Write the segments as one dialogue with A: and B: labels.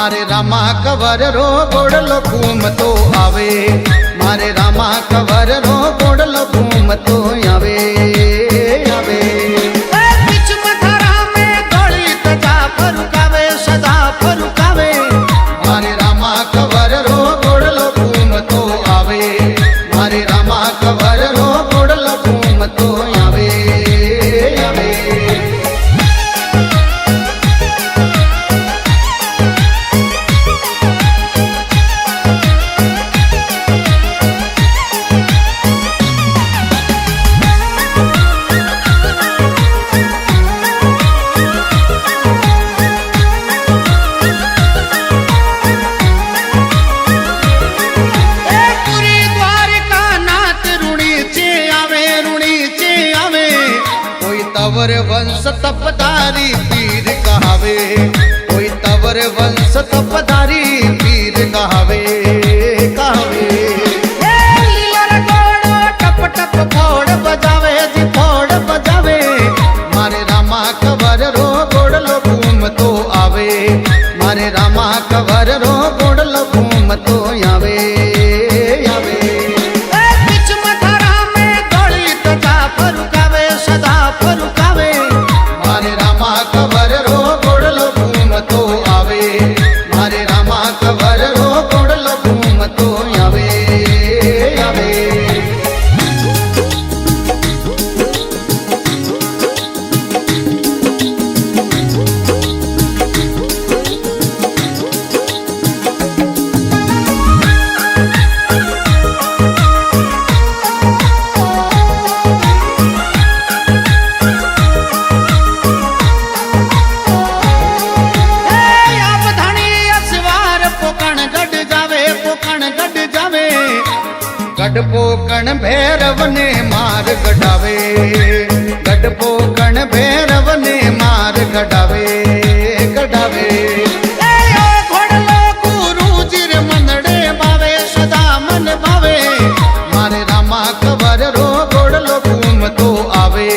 A: मारे रामा कवर रो गोड़लो घूमतो आवे, मारे रामा कवर रो गोड़लो घूमतो आवे आवे।
B: बीच मथारा में दौड़ी तजा फरुकावे सदा फरुकावे,
A: मारे रामा कवर रो गोड़लो घूमतो आवे, मारे रामा कवर रो गोड़लो घूमतो आवे आवे। तवर वंश तपधारी पीर कहावे, कोई तवर वंश तपधारी पीर कहावे कहावे।
B: लीला गोड़ो टप टप फोड़ बजावे जी फोड़ बजावे,
A: मारे रामा कवर रो गोड़लो घूमतो आवे, मारे रामा कवर रो गोड़लो घूमतो आवे आवे।
B: बीच मथारा में दौड़ी तजा फरुकावे सदा फरुकावे,
A: मारे रामा कवर रो गोड़लो घूमतो आवे, मारे रामा कवर रो गोड़लो घूमतो आवे आवे। गढ़पोकण भैरव ने मार गढ़ावे, गढ़पोकण भैरव ने मार गढ़ावे गढ़ावे।
B: घोड़लो गुरु जिर मनड़े बावे सदा मन भावे,
A: मारे रामा कवर रो गोड़लो घूमतो आवे,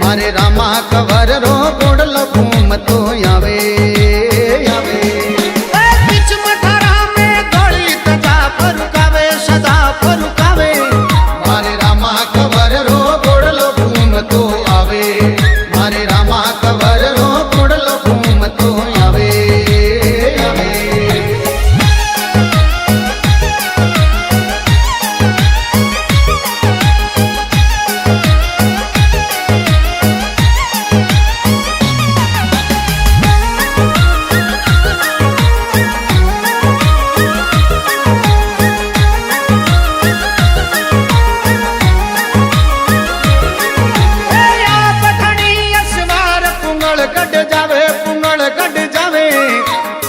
A: मारे रामा कवर रो गोड़लो घूमतो आवे आवे।
B: बीच मथारा में दौड़ी तजा फरुकावे सदा फरुकावे,
A: मारे रामा कवर रो गोड़लो घूमतो आवे, मारे रामा कवर रो गोड़लो घूमतो आवे आवे।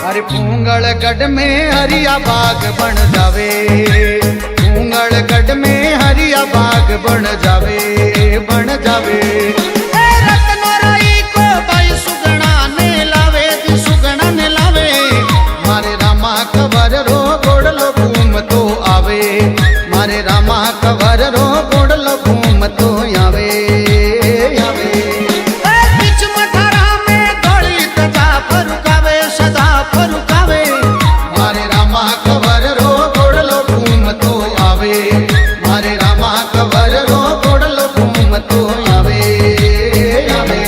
A: अरे पूंगलगढ़ में हरिया बाग बन जावे, पूंगलगढ़ में हरिया बाग बन जावे बन जावे।
B: रत्नराई को भाई सुगना ने लावे जी सुगना ने लावे,
A: मारे रामा कवर रो गोड़लो घूमतो आवे, मारे रामा कवर रो गोड़लो घूमतो आवे आवे।
B: बीच मथारा में दौड़ी तजा फरुकावे सदा फरुकावे,
A: मारे रामा कवर रो गोड़लो घूमतो आवे, मारे रामा कवर रो गोड़लो घूमतो आवे आवे।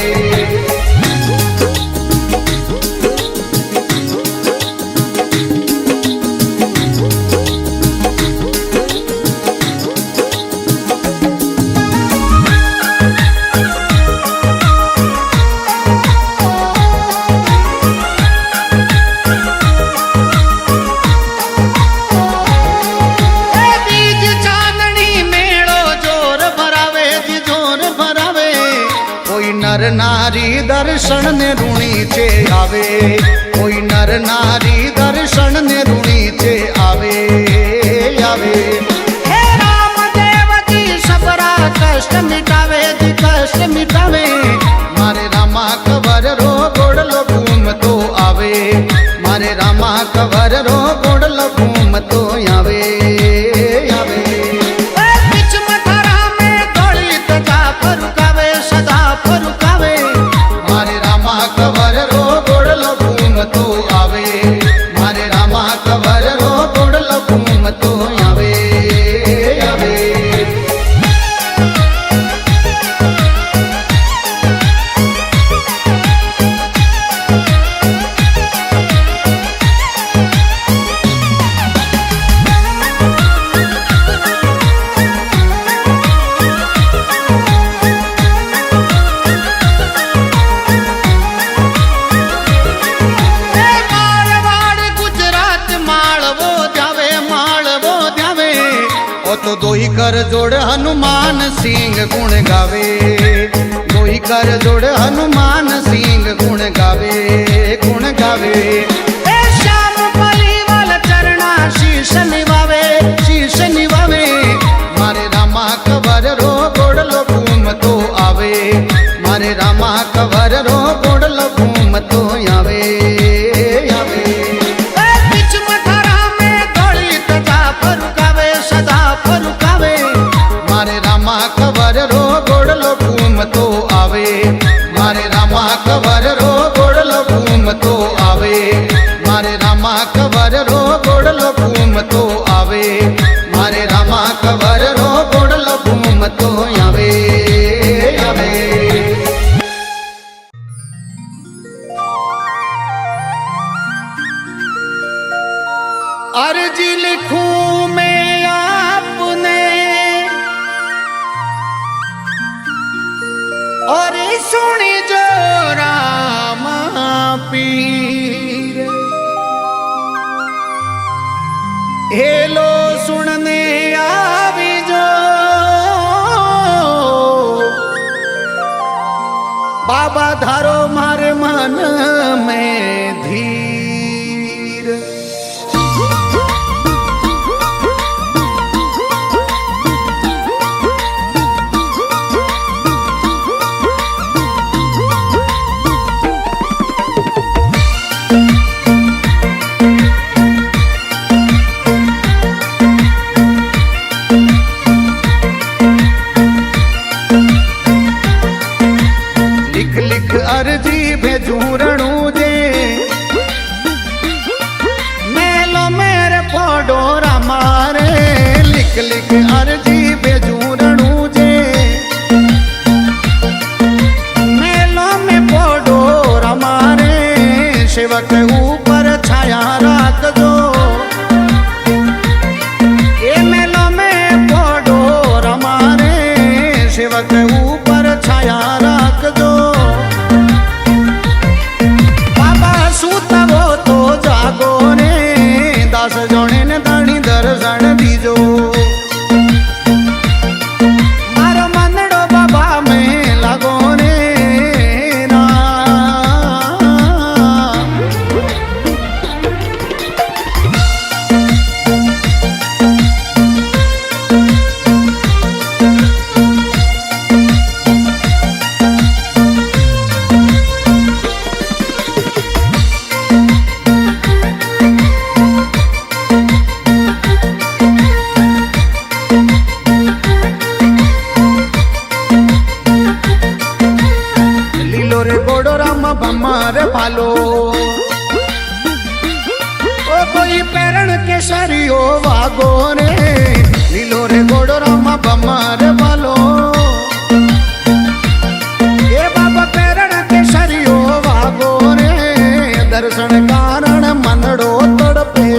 B: बीज चांदनी मेड़ो जोर भरावे जी जोर भरावे,
A: कोई नर नारी दर्शन ने रूणी चे आवे, कोई नर नारी दर्शन ने रूणी चे आवे आवे।
B: हे राम देव जी सबरा कष्ट मिटावे जी कष्ट मिटावे,
A: मारे रामा कवर रो गोड़लो घूमतो आवे, मारे रामा कवर रो गोड़लो घूमतो आवे आवे।
B: बीच मथारा में दौड़ी तजा फरुकावे सदा फरुकावे,
A: मारे रामा कवर रो गोड़लो घूमतो आवे, कर जोड़ हनुमान सिंह गुण गावे, लोही कर जोड़ हनुमान सिंह गुण गावे, गुण गावे।
B: ए श्याम परिवाल चरणा शीश निवावे,
A: शीश निवावे मारे रामा कवर रो गोड़लो घूम तो आवे, मारे रामा कवर रो गोड़लो घूम तो आवे, आवे।
B: बीच मथुरा में दौड़ी तजा फरुकावे, सदा फरुकावे।
A: मारे रामा कवर रो गोड़लो घूम तो आवे, मारे रामा कवर रो गोड़लो घूम तो आवे, मारे रामा कवर रो गोड़लो घूम तो आवे, मारे रामा कवर रो गोड़लो घूम तो आवे, आवे।
B: अर्जी लिखूं मैं आपने और सुनी जो रामा पीर, हेलो सुनने आवी जो बाबा धारो मारे मन में धीर।
A: लिख लिख अर्जी भेजूं रणू जे,
B: मेलो मेरे फोड़ो
A: मारे लिख लिख अर्जी भेजूं रणू जे,
B: मेलो में फोड़ो
A: मारे सेवक ऊपर छाया राख दो,
B: ये मेलो में फोड़ो
A: मारे सेवक ऊपर छाया राख दो।
B: बाबा सूता वो
A: तो जागो रे दास जोड़े ने दाणी दर्शन दीजो,
B: मारो मंदड़ो बाबा
A: में लागो रे ना। लीलो रे गोड़ो राम भमार भालो,
B: ओ कोई पेरण के सरियो
A: वागो रे लीलो रे गोड़ो राम भमार भालो,
B: ये बाबा पेरण के सरियो
A: वागो रे दर्शन कारण मनड़ो तड़पे,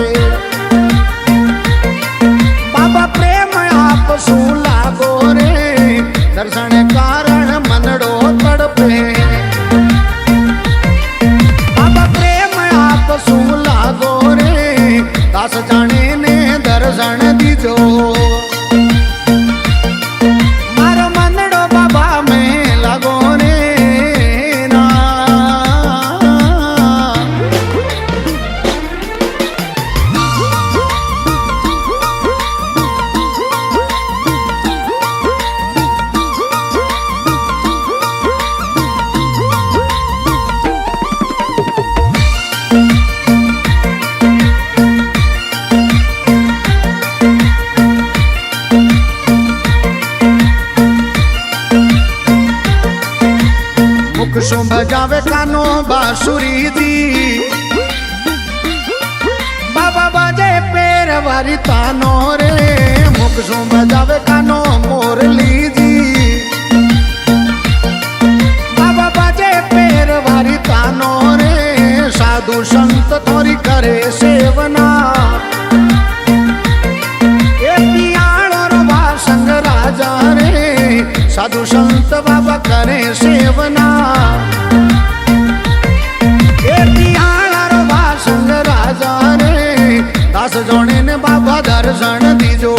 B: बाबा प्रेम आप
A: सू लागो रे दर्शन कारण मनड़ो तड़पे,
B: बाबा प्रेम आप
A: सू लागो रे दास जाने ने दर्शन दीजो,
B: मारो मंदड़ो बाबा
A: में लागो रे ना। मुख सो बजावे कानो बांसुरी दी,
B: बाबा बाजे पैर
A: वारी तानो रे मुख सो बजावे कानो मोरली दी,
B: बाबा बाजे पैर
A: वारी तानो रे साधु संत थोड़ी करे सेवना,
B: ये पियाणो रो
A: संग राजा रे साधु संत बाबा करे सेवना,
B: ये पियाणो रो
A: संग राजा रे दास जोड़े ने बाबा दर्शन दीजो,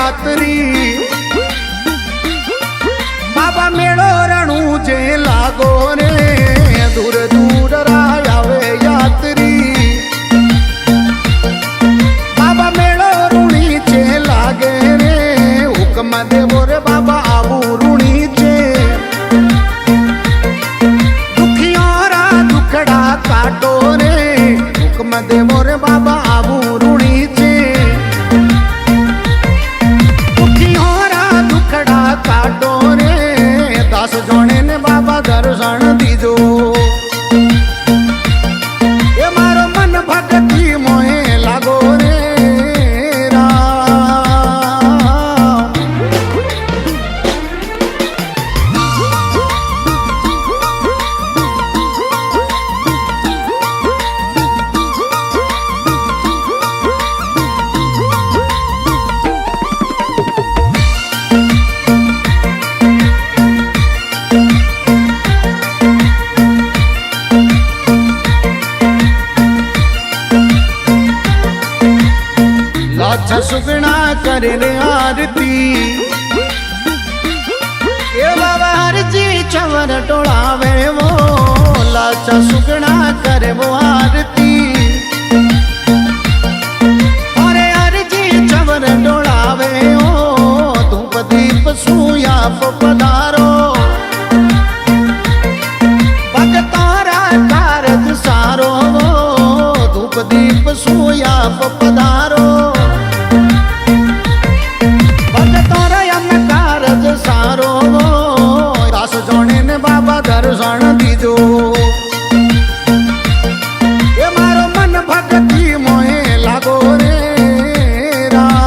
B: यात्री बाबा मेड़ो रणू जे लागो रे दूर दूर आवे यात्री बाबा मेड़ो रूणी चे लागे रे हुक्म देवो रे बाबा आबू रूणी चे दुखियारा दुखड़ा काटो रे हुक्म देवो रे बाबा आबू रूणी चे दुखियारा दुखड़ा काटो रे दास जोने ने बाबा दर्शन दीजो ये मारो मन भक्ति मोहे लागो रे राम। लाचा सुगना करे रे आरती ये बाबा हरजी चवर टोलावे वो लाचा सुगना करे वो आरती अरे हरजी चवर टोलावे ओ धूप दीप सूया पधारो भगतारा कारज सारो धूप दीप सूया पधारो सारो दास जोने ने बाबा दर्शन दीजो ये मारो मन भक्ति मोहे लागो रे राम।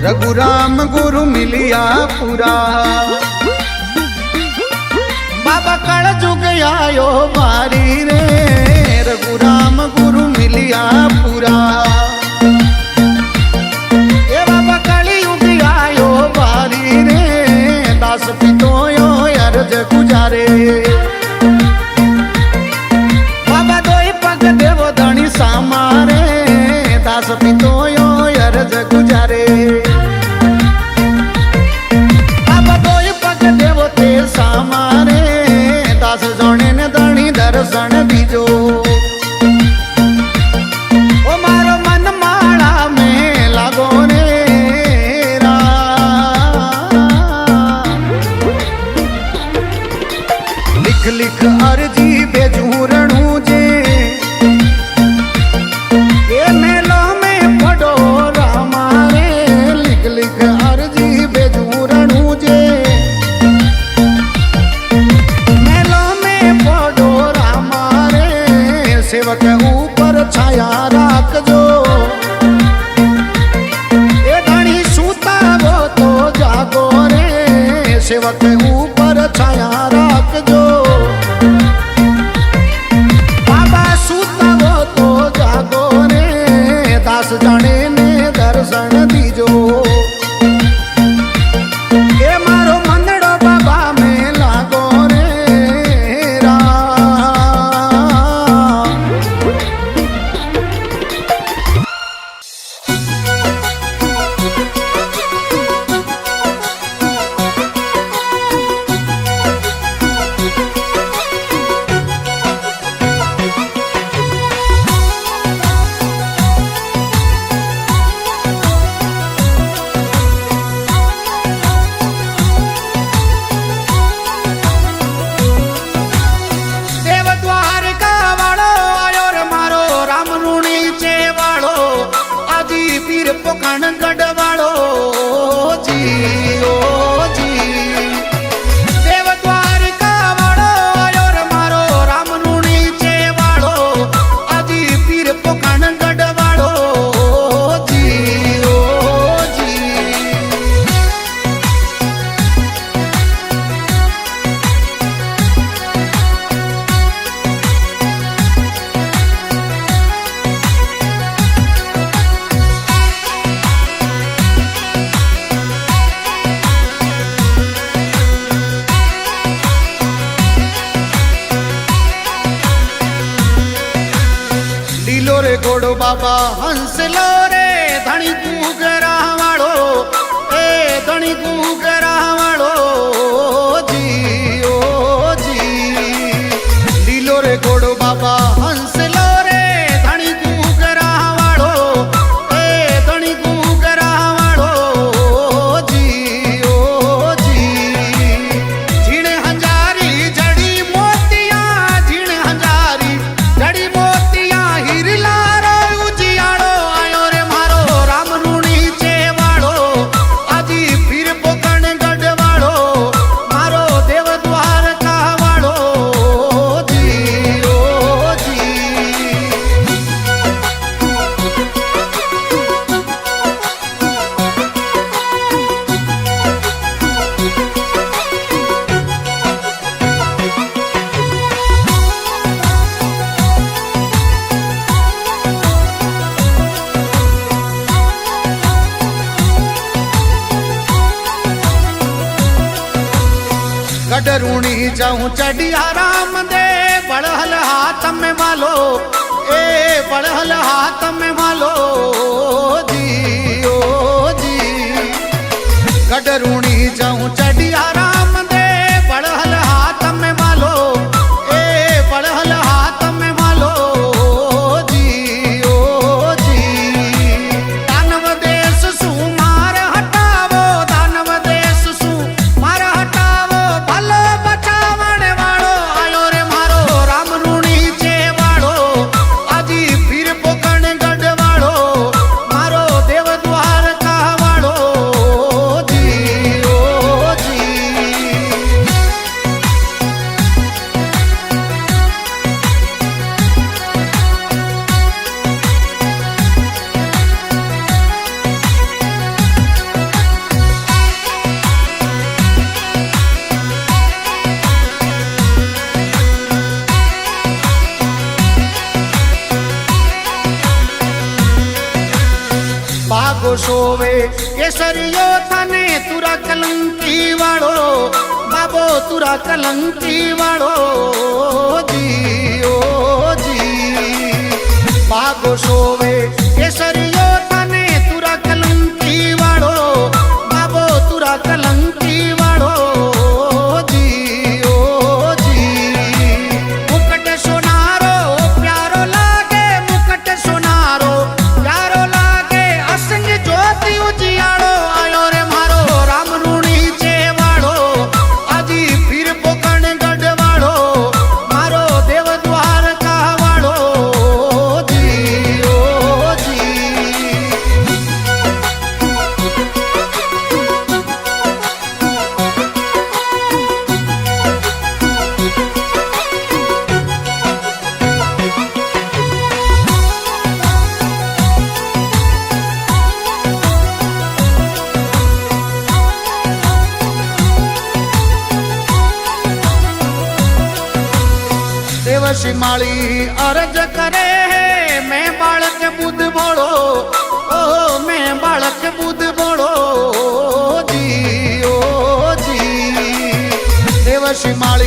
B: रघुराम गुरु मिलिया पूरा बाबा कल जुग आयो बारी रे रघुराम गुरु मिलिया पूरा ये बाबा कली युग आयो बारी रे दास पितो यो अर्ज गुजारे बाबा दोई पग देवो धनी सामारे दास पितो यो अर्ज गुजारे सामारे दास जोने ने धनी दर्शन दीजो ओ मारो मन माला में लागो रे राम। लिख लिख अर्जी भेजू रणू जे ये मेलो में पढ़ो रामा रे लिख लिख अर्जी भेजू रणू जे सेवक ऊपर छाया राखजो ए धनी सूता वो तो जागो रे सेवक ऊपर छाया राखजो बाबा सूता वो तो जागो रे दास जाने ने दर्शन दीजो ए मारो मंदड़ो बाबा में लागो रे બાબા હંસલો રે ધણી ગુગરા વાળો એ ધણી ગુગરા વાળો જી ઓ જી લીલો રે ગોડો બાબા હંસલો રે ધણી ગુગરા વાળો એ ધણી ગુગરા વાળો જી ઓ જી ઝીણે હંજારી જડી મોતિયા ઝીણે હંજારી જડી મોતિયા હિરલા રે ઉજિયાળો આયો રે મારો રામ રૂણી છે વાળો આજી પીર પોકણ ગઢ વાળો મારો દેવ દ્વારકા વાળો જી ઓ જી गडरूणी जाऊं चढ़िया राम दे बड़हल हाथ में मालो ए बड़हल हाथ में मालो जी ओ जी गडरूणी जाऊं चढ़िया राम दे बड़हल हाथ में मालो ए बड़हल हाथ में मालो जी ओ जी दानव देश सु मार हटावो दानव देश सु मार हटावो भलो बचावण वाळो आयो रे मारो राम रूणी છે વાળો આજી પીર પોકણ ગઢ વાળો મારો દેવ દ્વારકા વાળો જી ઓ જી ભાગો શોવે કેસરીયો તને તુરા કલંકી વાળો બાબો તુરા કલંકી વાળો જી ઓ જી ભાગો શોવે કેસરીયો તને તુરા કલંકી વાળો બાબો તુરા કલંકી વાળો જી ઓ જી મુકટ સોનારો પ્યારો લાગે મુકટ સોનારો પ્યારો લાગે અસંગ જ્યોતિ ઉજિયાળો આયો રે મારો રામ રૂણી છે વાળો આજી પીર પોકણ ગઢ વાળો મારો દેવ દ્વારકા વાળો જી ઓ જી દેવશી માળી અરજ કરે હે મેં બાળક બુદ્ધ બોળો ઓ મેં બાળક બુદ્ધ બોળો જી ઓ જી દેવશી માળી